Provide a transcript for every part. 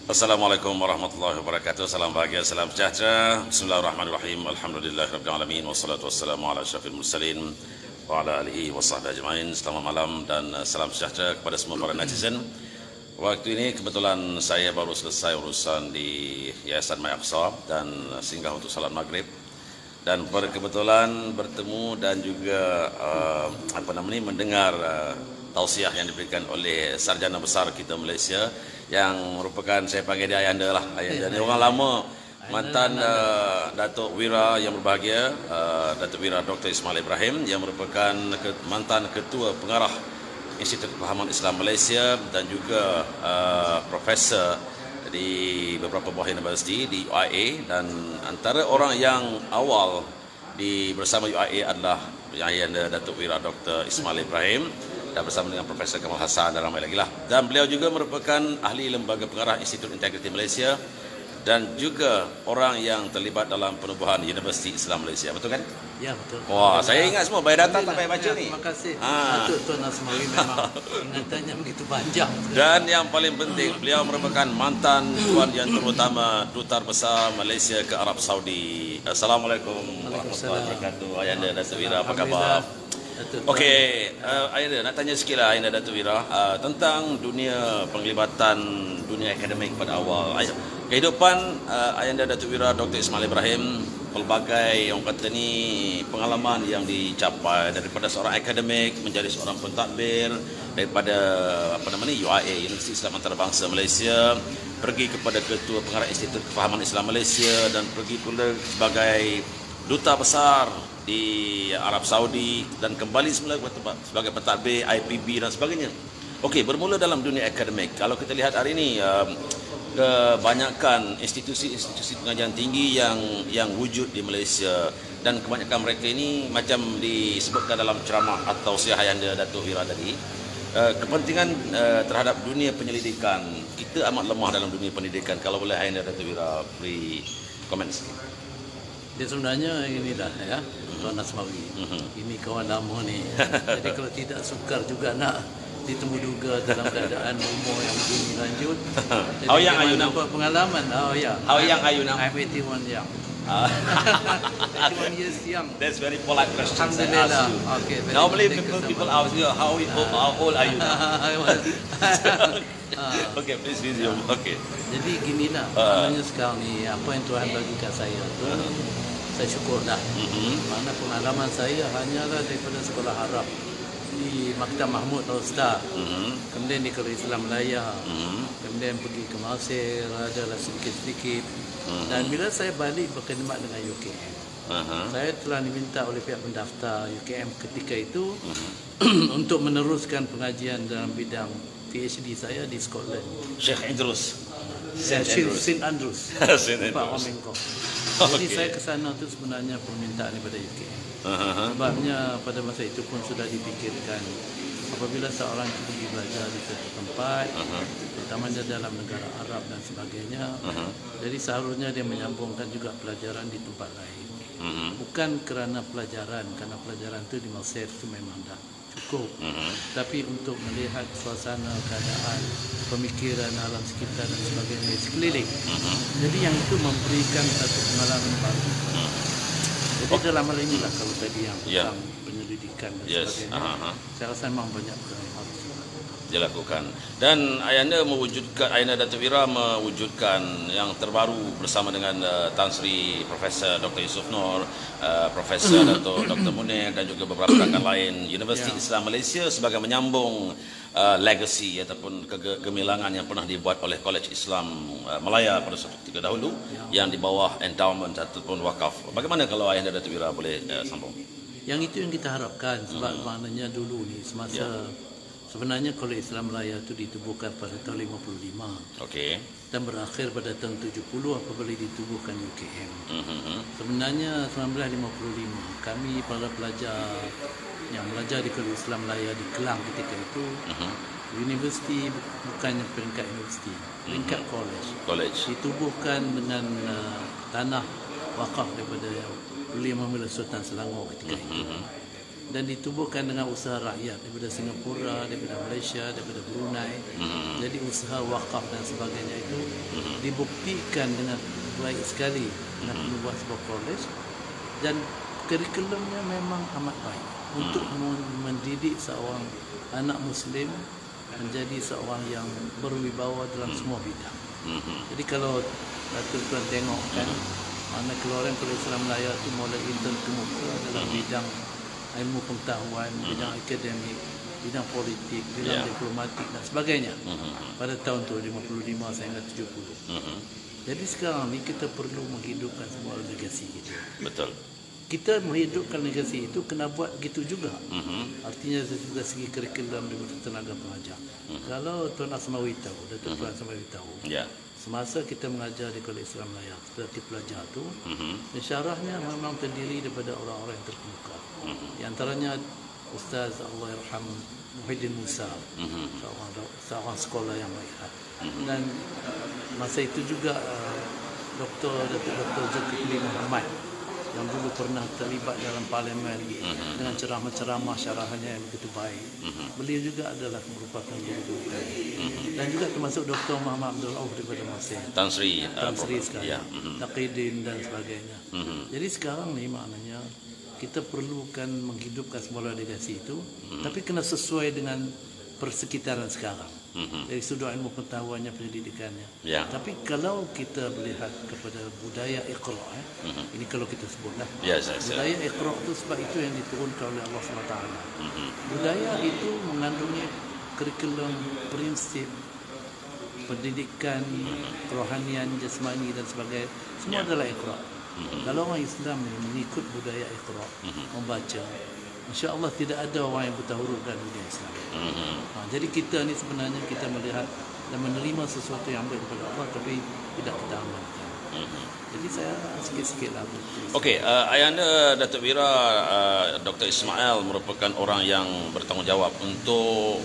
Assalamualaikum warahmatullahi wabarakatuh. Salam bahagia, salam sejahtera. Bismillahirrahmanirrahim. Alhamdulillahirabbil alamin wassalatu wassalamu ala asyrafil mursalin wa ala alihi wasahbihi ajmain. Selamat malam dan salam sejahtera kepada semua para netizen. Waktu ini kebetulan saya baru selesai urusan di Yayasan My Aqsa dan singgah untuk salat maghrib, dan kebetulan bertemu dan juga mendengar tausiah yang diberikan oleh sarjana besar kita Malaysia yang merupakan, saya panggil dia Ayanda lah. Ayanda ni orang lama, mantan Datuk Wira yang berbahagia, Datuk Wira Dr. Ismail Ibrahim, yang merupakan mantan Ketua Pengarah Institut Kefahaman Islam Malaysia dan juga profesor di beberapa buah universiti di UIA. Dan antara orang yang awal bersama UIA adalah Ayanda Datuk Wira Dr. Ismail Ibrahim, dan bersama dengan Profesor Kamal Hassan dan ramai lagi lah. Dan beliau juga merupakan ahli lembaga pengarah Institut Integriti Malaysia dan juga orang yang terlibat dalam penubuhan Universiti Islam Malaysia. Betul kan? Ya, betul. Wah, saya ingat semua. Biodata tak payah baca ni. Terima kasih. Patut Tuan Asmawi, memang ingatannya begitu panjang. Dan yang paling penting, beliau merupakan mantan Tuan Yang Terutama Duta Besar Malaysia ke Arab Saudi. Assalamualaikum warahmatullahi wabarakatuh. Ayanda Datuk Wira, apa khabar? Okey, Ayanda nak tanya sikit lah, Ayanda Datuk Wira, tentang dunia penglibatan dunia akademik pada awal. Kehidupan Ayanda Datuk Wira Dr. Ismail Ibrahim, pelbagai orang kata ni pengalaman yang dicapai, daripada seorang akademik menjadi seorang pentadbir, daripada UIA, Universiti Islam Antarabangsa Malaysia, pergi kepada Ketua Pengarah Institut Kefahaman Islam Malaysia, dan pergi pula sebagai duta besar di Arab Saudi, dan kembali semula sebagai pentadbir IPB dan sebagainya. Okey, bermula dalam dunia akademik. Kalau kita lihat hari ini, kebanyakan institusi pengajian tinggi yang wujud di Malaysia, dan kebanyakan mereka ini macam disebutkan dalam ceramah atau tausiah Ayanda Datuk Wira tadi, kepentingan terhadap dunia penyelidikan. Kita amat lemah dalam dunia pendidikan. Kalau boleh Ayanda Datuk Wira beri komen sikit. Dia sebenarnya inilah ya, Tuan Asmawi. Ini kawan lama ni. Jadi kalau tidak sukar juga nak ditemu duga dalam keadaan umur yang begini lanjut. Jadi How young are you now? Pengalaman. How young are you now? I'm 81 young. 81 years young. That's very polite question. Alhamdulillah. Okay. Normally people ask you how old are you now? Okay, please resume. Okay. Jadi ginilah, namanya sekarang ni apa yang Tuhan bagi kat saya tu, saya syukur dah. Mana pengalaman saya hanyalah daripada sekolah Arab di Maktab Mahmud Al-Ustaz, kemudian di Kuala Islam Melaya, kemudian pergi ke Mesir, adalah sedikit-sedikit. Dan bila saya balik berkhidmat dengan UKM, saya telah diminta oleh pihak pendaftar UKM ketika itu untuk meneruskan pengajian dalam bidang PhD saya di Scotland. Sheikh Idrus. St. Andrews. Pak Omengkong. Jadi saya ke sana tu sebenarnya permintaan daripada UKM. Sebabnya pada masa itu pun sudah dipikirkan, apabila seorang itu pergi belajar di satu tempat, terutamanya dalam negara Arab dan sebagainya, jadi seharusnya dia menyambungkan juga pelajaran di tempat lain. Bukan kerana pelajaran, karena pelajaran itu di Mesir itu memang dah cukup, tapi untuk melihat suasana, keadaan, pemikiran alam sekitar dan sebagainya sekeliling. Jadi yang itu memberikan satu pengalaman baru. Jadi dalam hal inilah, kalau tadi yang tentang penyelidikan dan sebagainya, saya rasa memang banyak perkara yang harus dilakukan. Dan Ayanda Datuk Wira mewujudkan yang terbaru bersama dengan Tan Sri Profesor Dr. Yusof Nur, Profesor Dr. Munir, dan juga beberapa rakan lain, Universiti Islam Malaysia, sebagai menyambung legacy ataupun kegemilangan yang pernah dibuat oleh College Islam Malaya pada suatu ketika dahulu, yang di bawah endowment ataupun wakaf. Bagaimana kalau Ayanda Datuk Wira boleh sambung? Yang itu yang kita harapkan, sebab maknanya dulu ni semasa sebenarnya College Islam Malaya itu ditubuhkan pada tahun 55. Okey. Dan berakhir pada tahun 70 apabila ditubuhkan UKM. Sebenarnya 1955 kami para pelajar yang belajar di College Islam Malaya di Kelang ketika itu, universiti bukannya peringkat universiti, peringkat college. Ditubuhkan dengan tanah wakaf daripada Yang Mulia Sultan Selangor ketika itu. dan ditubuhkan dengan usaha rakyat daripada Singapura, daripada Malaysia, daripada Brunei. Jadi usaha wakaf dan sebagainya itu dibuktikan dengan baik sekali dengan membuat sebuah college, dan kurikulumnya memang amat baik untuk mendidik seorang anak Muslim menjadi seorang yang berwibawa dalam semua bidang. Jadi kalau tuan tengok kan, mana keluaran Kuliah Islam Melayu itu mulai intern ke muka dalam bidang ilmu pengetahuan, bidang akademik, bidang politik, bidang diplomatik dan sebagainya. Pada tahun tu 55 sehingga 70. Jadi sekarang ni kita perlu menghidupkan semua legasi kita. Betul. Kita menghidupkan legasi itu kena buat gitu juga. Artinya dari segi kurikulum dan tenaga pengajar. Kalau Tuan Asmawi tahu, Datuk Tuan Asmawi tahu. Semasa kita mengajar di Kuliah Islam Melayu seperti pelajar tu, syarahnya memang terdiri daripada orang-orang yang terkemuka. Di antaranya Ustaz Allahyarham Muhyiddin Musa, seorang sekolah yang baik. Dan masa itu juga Dr. Zulkifli Muhammad yang dulu pernah terlibat dalam parlimen dengan ceramah-ceramah syarahannya yang begitu baik. Beliau juga adalah merupakan guru kami. Dan juga termasuk Dr. Muhammad Abdul Rauf daripada Mesir. Tan Sri sekarang. Taqidin dan sebagainya. Jadi sekarang ni maknanya kita perlukan menghidupkan semula legasi itu, tapi kena sesuai dengan persekitaran sekarang. Dari sudut ilmu pengetahuannya, pendidikannya. Tapi kalau kita melihat kepada budaya Iqra, ini kalau kita sebutlah budaya Iqra itu, sebab itu yang diturunkan oleh Allah SWT. Budaya itu mengandungi kurikulum, prinsip, pendidikan, kerohanian, jasmani dan sebagainya. Semua adalah Iqra. Kalau orang Islam mengikut budaya Iqra, membaca, insya-Allah tidak ada orang yang buta huruf dalam dunia Islam. Jadi kita ni sebenarnya kita melihat dan menerima sesuatu yang baik daripada Allah, tapi tidak kita amalkan. Jadi saya sikit-sikit lah. Okey, ayahanda Datuk Wira Dr. Ismail merupakan orang yang bertanggungjawab untuk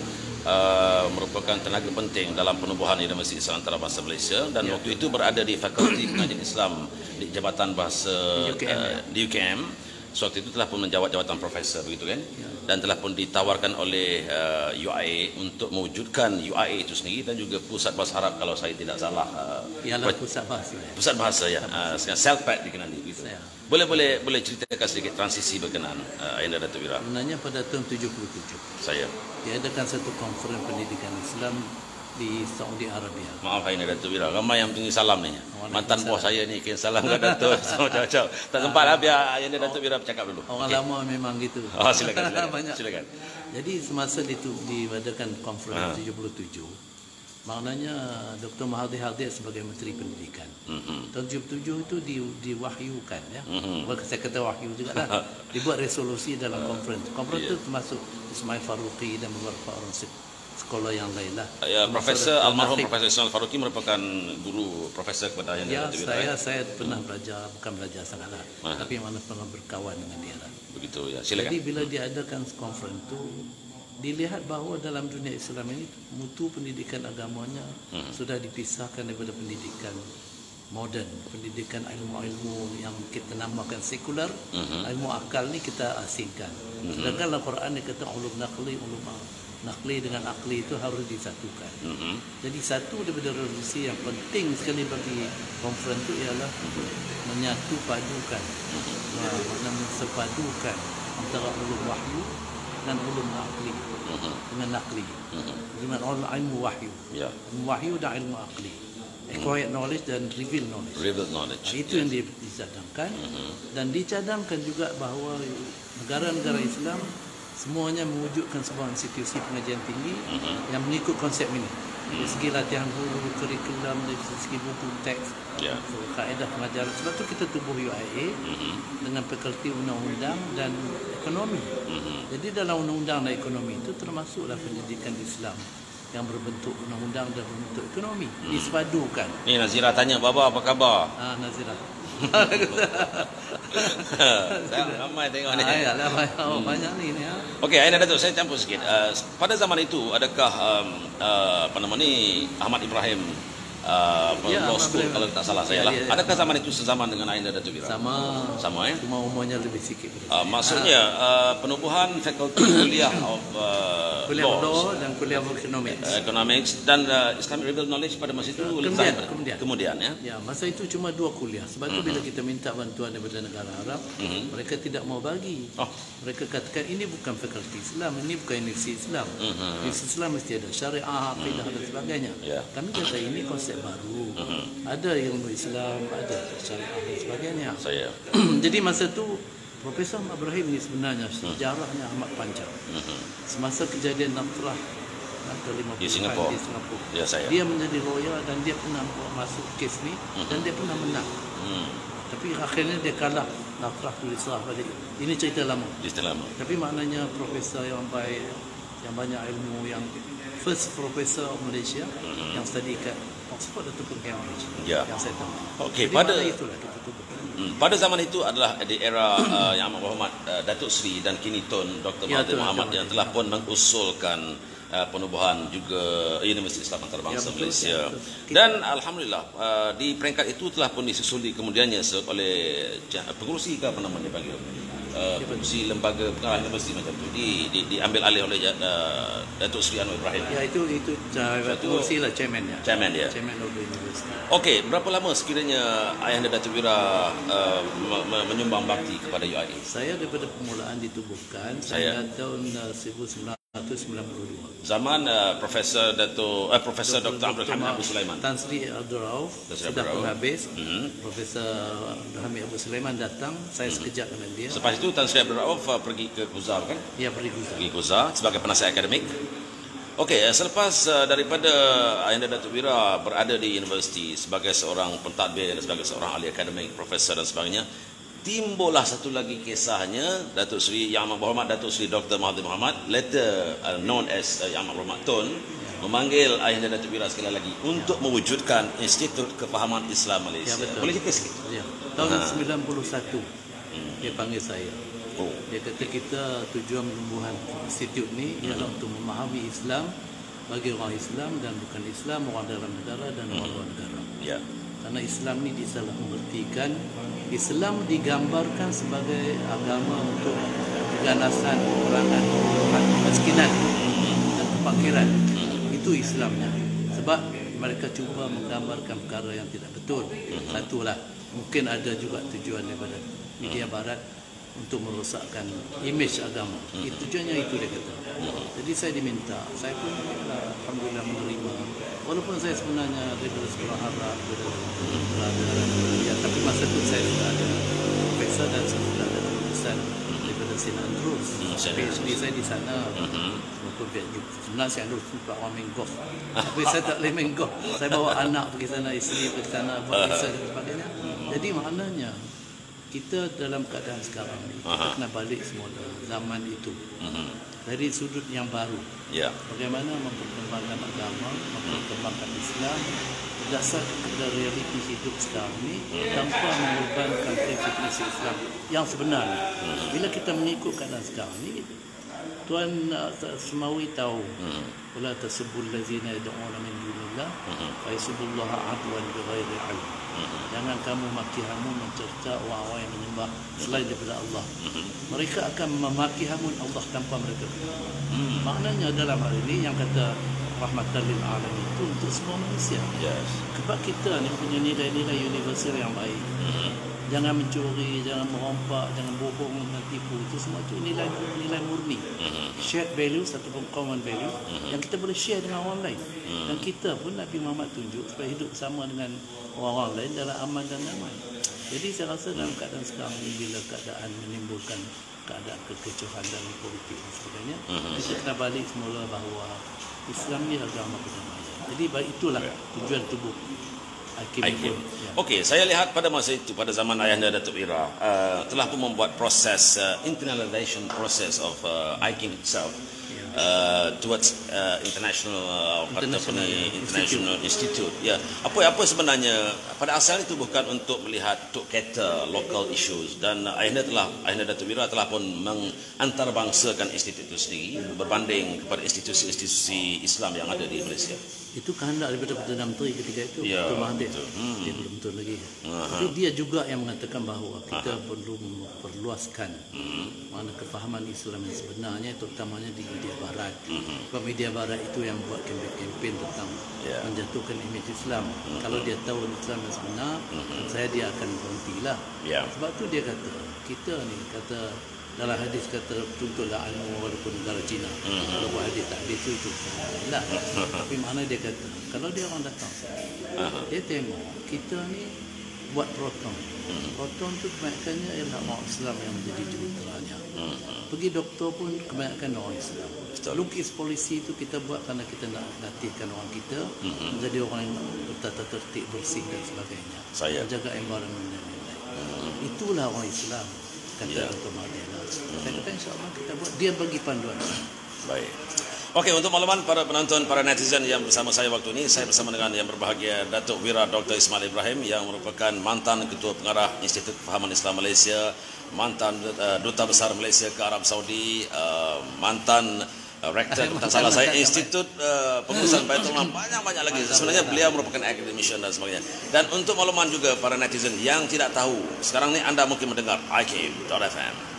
merupakan tenaga penting dalam penubuhan Universiti Islam Antarabangsa Malaysia, dan waktu itu berada di Fakulti Pengajian Islam di Jabatan Bahasa di UKM. Waktu itu telah pun menjawat jawatan profesor, begitu kan? Dan telah pun ditawarkan oleh UIA untuk mewujudkan UIA itu sendiri, dan juga Pusat Bahasa Arab kalau saya tidak salah. Ialah Pusat Bahasa. Pusat Bahasa ya. Selpat dikenali begitu. Boleh ceritakan sedikit transisi berkenaan Ayahanda Datuk Wira? Sebenarnya pada tahun 77 saya diadakan satu konferensi pendidikan Islam di Saudi Arabia. Maaf Ayahanda Datuk Wira, ramai yang tinggi salam ni. Mantan bos saya ni kirim salam ke Datuk. Macam-macam. Tak sempat lah, biar Ayahanda Datuk Wira bercakap dulu. Orang lama memang gitu. Silakan. Silakan. Jadi semasa diadakan konferensi 77, maknanya Dr. Mahathir hadir sebagai Menteri Pendidikan. Tahun 77 itu diwahyukan ya. Saya kata wahyu juga lah. Dibuat resolusi dalam konferensi. Konferensi itu termasuk Ismail Faruqi dan beberapa orang sekolah yang lain lah. Profesor almarhum Profesor Ismail Faruqi merupakan guru profesor kepada Ayahanda Datuk Wira. Saya pernah belajar, bukan belajar sangatlah, tapi mana pernah berkawan dengan dia lah. Begitu ya. Silakan. Jadi bila diadakan konferensi itu, dilihat bahawa dalam dunia Islam ini mutu pendidikan agamanya sudah dipisahkan daripada pendidikan moden, pendidikan ilmu-ilmu yang kita namakan sekular, ilmu akal ni kita asingkan. Sedangkan Al-Quran dia kata ulum nakli dengan akli itu harus disatukan. Jadi satu daripada resolusi yang penting sekali bagi konferensi itu ialah menyatu padukan, mensepadukan antara ulum wahyu dan ulum akli dengan nakli, dengan ilmu wahyu, ilmu wahyu dan ilmu akli, acquired knowledge dan revealed knowledge. Itu yang dicadangkan, dan dicadangkan juga bahawa negara-negara Islam semuanya mewujudkan sebuah institusi pengajian tinggi yang mengikut konsep ini. Dari segi latihan guru, kurikulum, dari segi buku teks, kaedah pengajaran. Sebab tu kita tubuh UIA dengan fakulti undang-undang dan ekonomi. Jadi dalam undang-undang dan ekonomi itu termasuklah pendidikan Islam yang berbentuk undang-undang dan berbentuk ekonomi. Disepadukan. Ni Nazira tanya, Baba apa khabar? Nazira. Ramai tengok ni. Banyak ni ya. Okey, Ayahanda Datuk, saya campur sikit. Pada zaman itu adakah Ahmad Ibrahim law school kalau tak salah saya lah. Ya. Adakah zaman itu sezaman dengan Ayahanda Datuk Wira? Sama ya. Cuma umurnya lebih sikit. Maksudnya penubuhan fakulti kuliah of kuliah law dan kuliah of economics dan Islamic Real Knowledge pada masa itu kemudian ya. Ya, masa itu cuma 2 kuliah. Sebab itu bila kita minta bantuan daripada negara Arab, mereka tidak mau bagi. Mereka katakan ini bukan fakulti Islam, ini bukan universiti Islam. Universiti Islam mesti ada syariah, akidah dan sebagainya. Kami kata ini konsep baru. Ada ilmu Islam, ada syariah dan sebagainya. Jadi masa tu Profesor Ibrahim ini sebenarnya sejarahnya amat panjang. Semasa kejadian Nafrah di Singapura, dia menjadi lawyer dan dia pernah masuk kes ni dan dia pernah menang. Tapi akhirnya dia kalah Nafrah diserah balik. Ini cerita lama. Tapi maknanya profesor yang baik, yang banyak ilmu, yang first professor Malaysia yang study kat Oxford ataupun Cambridge. Yang saya tahu. Okey, pada zaman itu adalah di era yang amat berhormat Datuk Seri dan kini Tun Dr. Mahathir Mohamad yang telah pun mengusulkan penubuhan juga Universiti Islam Antarabangsa Malaysia. Dan alhamdulillah di peringkat itu telah pun disusuli kemudiannya oleh pengurusi ke apa nama dia panggil pengurusi lembaga pengarah universiti macam tu diambil alih oleh Datuk Seri Anwar Ibrahim. Ya, itu pengurusi lah, chairman dia. Chairman of the university. Okey, berapa lama sekiranya Ayahanda Datuk Wira menyumbang bakti kepada UIA? Saya daripada permulaan ditubuhkan saya tahun 1992. Zaman Profesor Dr. Abdul Hamid Abu Sulaiman. Tan Sri Abdul Rauf sudah pun habis. Profesor Abdul Hamid Abu Sulaiman datang, saya sekejap dengan dia. Lepas itu Tan Sri Abdul Rauf pergi ke Kuzar kan? Ya, pergi Kuzar sebagai penasihat akademik. Okey, selepas daripada Ayahanda Datuk Wira berada di universiti sebagai seorang pentadbir, sebagai seorang ahli akademik, profesor dan sebagainya, timbullah satu lagi kisahnya. Datuk Seri Yang Amat Berhormat Datuk Seri Dr. Mahathir Mohamad, later known as Yang Amat Berhormat Tun, memanggil Ayahanda Datuk Wira sekali lagi untuk mewujudkan Institut Kefahaman Islam Malaysia. Boleh cerita sikit? Ya. Tahun 91 dia panggil saya. Dia kata kita tujuan penubuhan institut ni ialah untuk memahami Islam bagi orang Islam dan bukan Islam, orang dalam negara dan orang luar negara. Karena Islam ni disalah mengertikan. Islam digambarkan sebagai agama untuk keganasan, perangan, kemiskinan dan kefakiran. Itu Islamnya. Sebab mereka cuba menggambarkan perkara yang tidak betul. Satulah, mungkin ada juga tujuan daripada media barat untuk merosakkan imej agama. Tujuannya itu dia kata. Jadi saya diminta. Saya pun alhamdulillah menerima. Walaupun saya sebenarnya daripada sekolah Arab, tapi masa itu saya sudah ada profesor dan saya sudah ada lulusan daripada St. Andrews. PhD saya di sana. Walaupun sebenarnya saya lulus untuk orang main golf. Tapi saya tak boleh main golf. Saya bawa anak pergi sana, isteri pergi sana, buat research dan sebagainya. Jadi maknanya kita dalam keadaan sekarang ni, kita kena balik semula zaman itu dari sudut yang baru. Bagaimana memperkembangkan agama, memperkembangkan Islam berdasarkan kepada realiti hidup sekarang ni tanpa mengorbankan prinsip-prinsip Islam yang sebenarnya. Bila kita mengikut keadaan sekarang ni, Tuan Semawi tahu wala tasubul ladzina yad'una min dunillah fa yasubbullaha adwan bighairi ilm. Jangan kamu maki-hamun mencerca orang-orang yang menyembah selain daripada Allah. Mereka akan memaki-hamun Allah tanpa mereka. Maknanya dalam hal ini yang kata rahmatan lil alamin itu untuk semua manusia. Sebab kita ni punya nilai-nilai universal yang baik. Jangan mencuri, jangan merompak, jangan bohong, jangan tipu. Itu semua itu nilai murni. Shared values ataupun common value yang kita boleh share dengan orang lain. Dan kita pun Nabi Muhammad tunjuk supaya hidup sama dengan orang-orang lain dalam aman dan damai. Jadi saya rasa dalam keadaan sekarang ini, bila keadaan menimbulkan keadaan kekecohan dalam politik dan sebagainya, kita kena balik semula bahawa Islam ni agama kedamaian. Jadi itulah tujuan tubuh IKIM. Okey, saya lihat pada masa itu, pada zaman Ayahanda Datuk Wira telah pun membuat proses internalization process of IKIM itself towards international institute. Apa sebenarnya pada asal itu bukan untuk melihat, untuk cater local issues, dan Ayahanda Datuk Wira telah pun mengantarabangsakan institut itu sendiri berbanding kepada institusi-institusi Islam yang ada di Malaysia. Itu kehendak daripada Perdana Menteri ketika itu, Ya, Dr. Mahathir. betul. Dia belum betul lagi. Tapi dia juga yang mengatakan bahawa kita perlu memperluaskan mana kefahaman Islam yang sebenarnya, terutamanya di media Barat. Sebab media Barat itu yang buat kempen tentang menjatuhkan imej Islam. Kalau dia tahu Islam yang sebenar, saya dia akan berhentilah. Sebab tu dia kata, kita ni kata dalam hadis kata tuntutlah ilmu walaupun negara Cina. Kalau buat hadis tak habis itu lah. Tapi mana dia kata kalau dia orang datang dia tengok kita ni buat proton. Proton tu kebanyakannya ialah orang Islam yang menjadi juruteranya. Pergi doktor pun kebanyakan orang Islam. Lukis polisi itu kita buat kerana kita nak latihkan orang kita menjadi orang yang bertata tertib, bersih dan sebagainya. Menjaga environment dan lain-lain. Itulah orang Islam, kata Dr. Mahathir. Saya kata insyaAllah kita buat, dia bagi panduan. Baik. Okey, untuk makluman para penonton, para netizen yang bersama saya waktu ini, saya bersama dengan yang berbahagia Datuk Wira Dr. Ismail Ibrahim yang merupakan mantan Ketua Pengarah Institut Kefahaman Islam Malaysia, mantan Duta Besar Malaysia ke Arab Saudi, mantan Rektor, tak salah saya, Institut Pengurusan Baitul Mal, banyak-banyak lagi. Sebenarnya beliau merupakan academician dan sebagainya. Dan untuk makluman juga para netizen yang tidak tahu, sekarang ni anda mungkin mendengar IKIM.FM.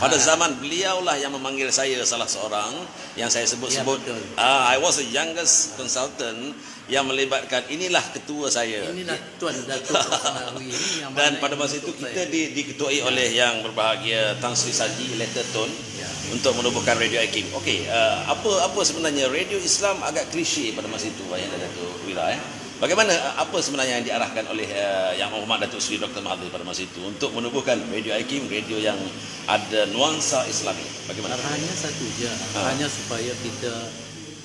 Pada zaman beliaulah yang memanggil saya salah seorang yang saya sebut-sebut. I was the youngest consultant yang melibatkan, inilah ketua saya. Inilah Tuan Datuk Osmanawi ini yang dan pada masa itu kita diketuai oleh yang berbahagia Tan Sri Saji Letterton untuk menubuhkan Radio IKIM. Okey, apa sebenarnya radio Islam agak klise pada masa itu, Ayah Datuk Wira. Bagaimana, apa sebenarnya yang diarahkan oleh Yang Hormat Datuk Seri Dr. Mahathir pada masa itu untuk menubuhkan Radio IKIM, radio yang ada nuansa Islami? Bagaimana? Arahannya satu je, arahannya supaya kita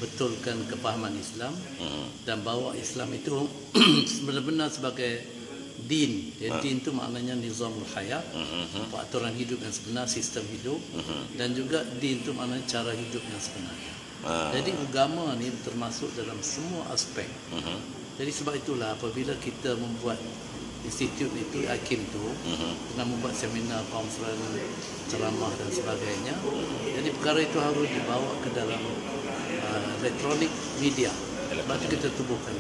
betulkan kefahaman Islam dan bawa Islam itu benar-benar sebagai din. Din itu maknanya nizamul hayat, aturan hidup yang sebenar, sistem hidup, dan juga din itu maknanya cara hidup yang sebenarnya. Jadi agama ni termasuk dalam semua aspek. Jadi sebab itulah apabila kita membuat institut itu, IKIM itu, dengan membuat seminar, konferensi, ceramah dan sebagainya, jadi perkara itu harus dibawa ke dalam electronic media. Sebab itu kita tubuhkan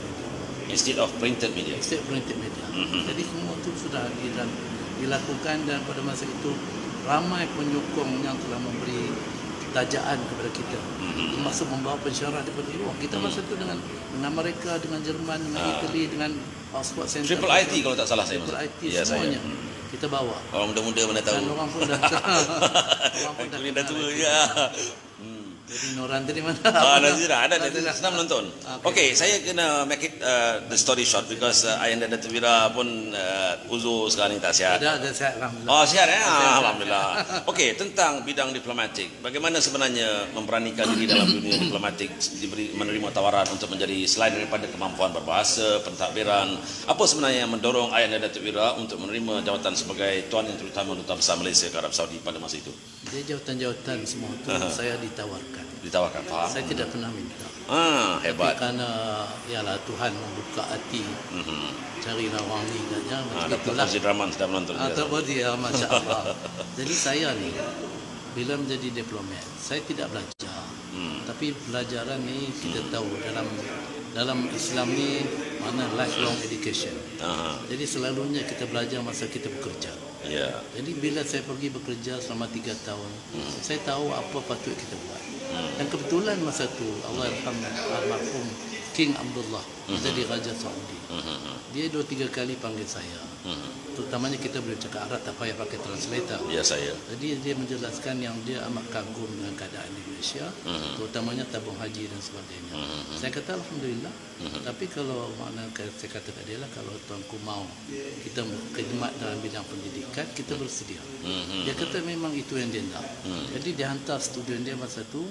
instead of printed media. Instead of printed media. Jadi semua itu sudah dilakukan dan pada masa itu ramai penyokong yang telah memberi tajaan kepada kita, termasuk membawa pensyarah daripada luar. Kita masa itu dengan Amerika, dengan Jerman, dengan Italy, dengan Oxford Center, Triple IT kalau tak salah saya. Triple IT semuanya kita bawa. Orang muda-muda mana tahu. Dan orang pun dah orang pun dah tua ya. Jadi Noran dari mana? Nanti dah ada, senang menonton. Okey, saya kena make it the story short because Ayah Datuk Wira pun uzur sekarang ni tak sihat. Ada sihat, alhamdulillah. Oh, sihat alhamdulillah. Okey, tentang bidang diplomatik, bagaimana sebenarnya memberanikan diri dalam dunia diplomatik, menerima tawaran untuk menjadi, selain daripada kemampuan berbahasa, pentadbiran, apa sebenarnya yang mendorong Ayah Datuk Wira untuk menerima jawatan sebagai Tuan Yang Terutama Duta Besar Malaysia ke Arab Saudi pada masa itu? Jadi jawatan-jawatan semua itu saya ditawarkan. Faham? Saya tidak pernah minta. Hebat. Tapi kerana ialah Tuhan membuka hati, carilah orang ni saja. Dr. Fazil Rahman sudah menonton. Masya Allah. Jadi saya ni bila menjadi diplomat, saya tidak belajar. Tapi pelajaran ni kita tahu dalam Islam ni mana lifelong education. Jadi selalunya kita belajar masa kita bekerja. Jadi bila saya pergi bekerja selama 3 tahun, saya tahu apa patut kita buat. Dan kebetulan masa tu Allah almarhum King Abdullah jadi Raja Saudi. Dia 2-3 kali panggil saya. Terutamanya kita boleh cakap Arab, tak payah pakai translator. Jadi dia menjelaskan yang dia amat kagum dengan keadaan di Malaysia, terutamanya tabung haji dan sebagainya. Saya kata alhamdulillah. Tapi kalau saya kata kat dia lah, kalau tuanku mau kita khidmat dalam bidang pendidikan, kita bersedia. Dia kata memang itu yang dia nak. Jadi dia hantar student dia masa tu,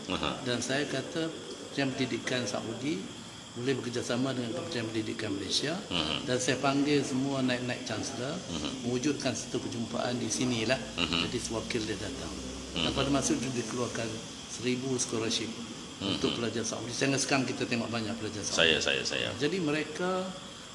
dan saya kata Kementerian Pendidikan Saudi boleh bekerjasama dengan Kementerian Pendidikan Malaysia, dan saya panggil semua naik-naik chancellor, mewujudkan satu perjumpaan di sinilah. Jadi sewakil dia datang, dan pada masa itu dikeluarkan 1000 scholarship untuk pelajar Saudi. Sehingga sekarang kita tengok banyak pelajar Saudi. Saya. Jadi mereka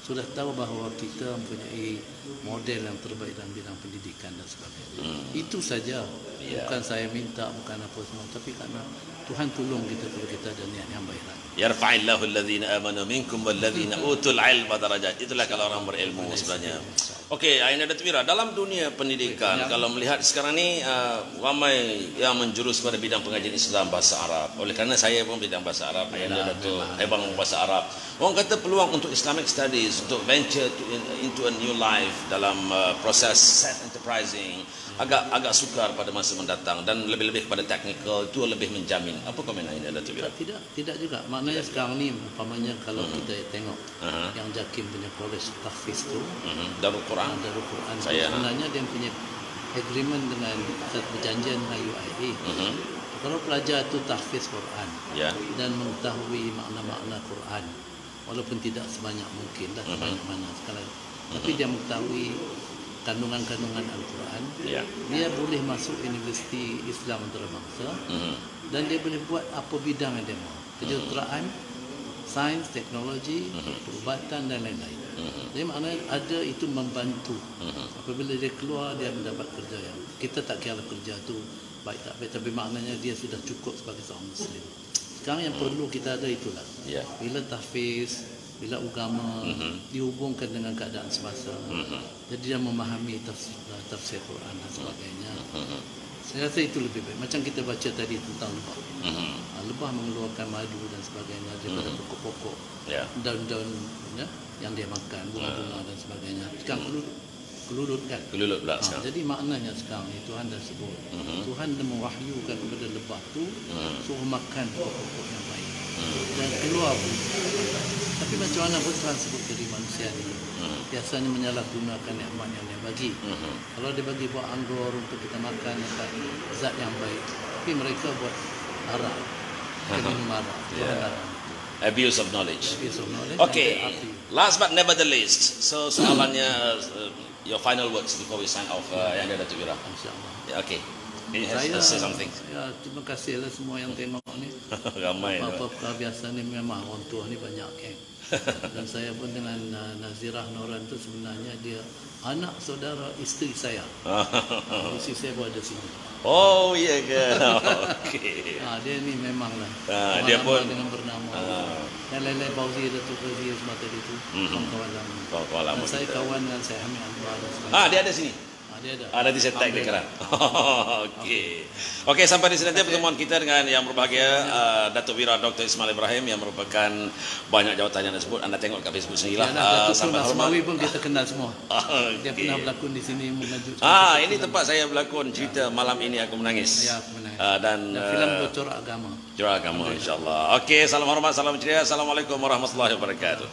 sudah tahu bahawa kita mempunyai model yang terbaik dalam bidang pendidikan dan sebagainya. Itu saja. Bukan saya minta, bukan apa semua, tapi karena Tuhan tolong kita kalau kita ada niat yang baik. Yarfa'illahu alladhina amanu minkum walladhina utul ilma darajat. Itulah kalau orang berilmu sebenarnya. Okey, Ayahanda Datuk Wira, dalam dunia pendidikan, kalau melihat sekarang ni ramai yang menjurus pada bidang pengajian Islam bahasa Arab. Oleh kerana saya pun bidang bahasa Arab, Ayahanda Datuk Hebang bahasa Arab. Orang kata peluang untuk Islamic studies, untuk venture into a new life dalam proses self-enterprising agak sukar pada masa mendatang, dan lebih-lebih kepada teknikal itu lebih menjamin. Apa komen Ayahanda Datuk Wira? Tidak juga. Maknanya sekarang ni umpamanya kalau kita tengok yang JAKIM punya college tahfiz tu, Darul Quran. Sebenarnya dia punya agreement dengan perjanjian dengan UIA. Kalau pelajar tu tahfiz Quran dan mengetahui makna-makna Quran, walaupun tidak sebanyak mungkin dah sebanyak mana sekarang, tapi dia mengetahui kandungan-kandungan Al-Quran, dia boleh masuk Universiti Islam Antarabangsa dan dia boleh buat apa bidang yang dia mahu. Kejuruteraan, sains, teknologi, perubatan dan lain-lain. Jadi maknanya ada itu membantu. Apabila dia keluar, dia mendapat kerja yang kita tak kira kerja tu baik tak baik, tapi maknanya dia sudah cukup sebagai seorang Muslim. Sekarang yang perlu kita ada itulah. Bila tahfiz, bila agama dihubungkan dengan keadaan semasa, jadi dia memahami tafsir Quran dan sebagainya. Saya rasa itu lebih baik. Macam kita baca tadi tentang lebah. Lebah mengeluarkan madu dan sebagainya daripada pokok-pokok, daun-daun yang dia makan, bunga-bunga dan sebagainya. Sekarang kelulut kan? Kelulut pula sekarang. Jadi maknanya sekarang ni Tuhan dah sebut. Tuhan dah mewahyukan kepada lebah tu suruh makan pokok-pokok yang baik. Dan keluar pun. Tapi macam mana pun Tuhan sebut dari manusia ni, biasanya menyalahgunakan nikmat yang dia bagi. Kalau dia bagi buat anggur untuk kita makan, dapat zat yang baik, tapi mereka buat arak, minum arak. Abuse of knowledge. Okay, last but never the least. So soalannya, your final words before we sign off, Ayahanda Datuk Wira. InsyaAllah. Okay. Saya say something. Terima kasihlah semua yang tengok ni. Ramai. Apa biasa ni memang orang tua ni banyak dan saya pun dengan Nazirah Noran tu sebenarnya dia anak saudara isteri saya. Isteri saya pun ada sini. Oh iya ke? Okey. Dia ni memanglah. Dia pun dengan bernama. Yang lain-lain Fauzi, Datuk Fauzi semua tadi tu. Kawan lama. Saya kawan dengan saya Hamid Anwar. Dia ada sini. Dia ada. Nanti saya tag dia kan. Okey, sampai di sini pertemuan kita dengan yang berbahagia Datuk Wira Dr. Ismail Ibrahim yang merupakan banyak jawatan yang disebut. Anda tengok kat Facebook sendirilah. Sampai Asmawi pun kita kenal semua. Dia pernah berlakon di sini mengajut. Ini tempat saya berlakon cerita Malam Ini Aku Menangis. Ya, aku menangis. Dan filem Corak Agama. Corak Agama, insya-Allah. Okey, salam hormat, salam ceria. Assalamualaikum warahmatullahi wabarakatuh.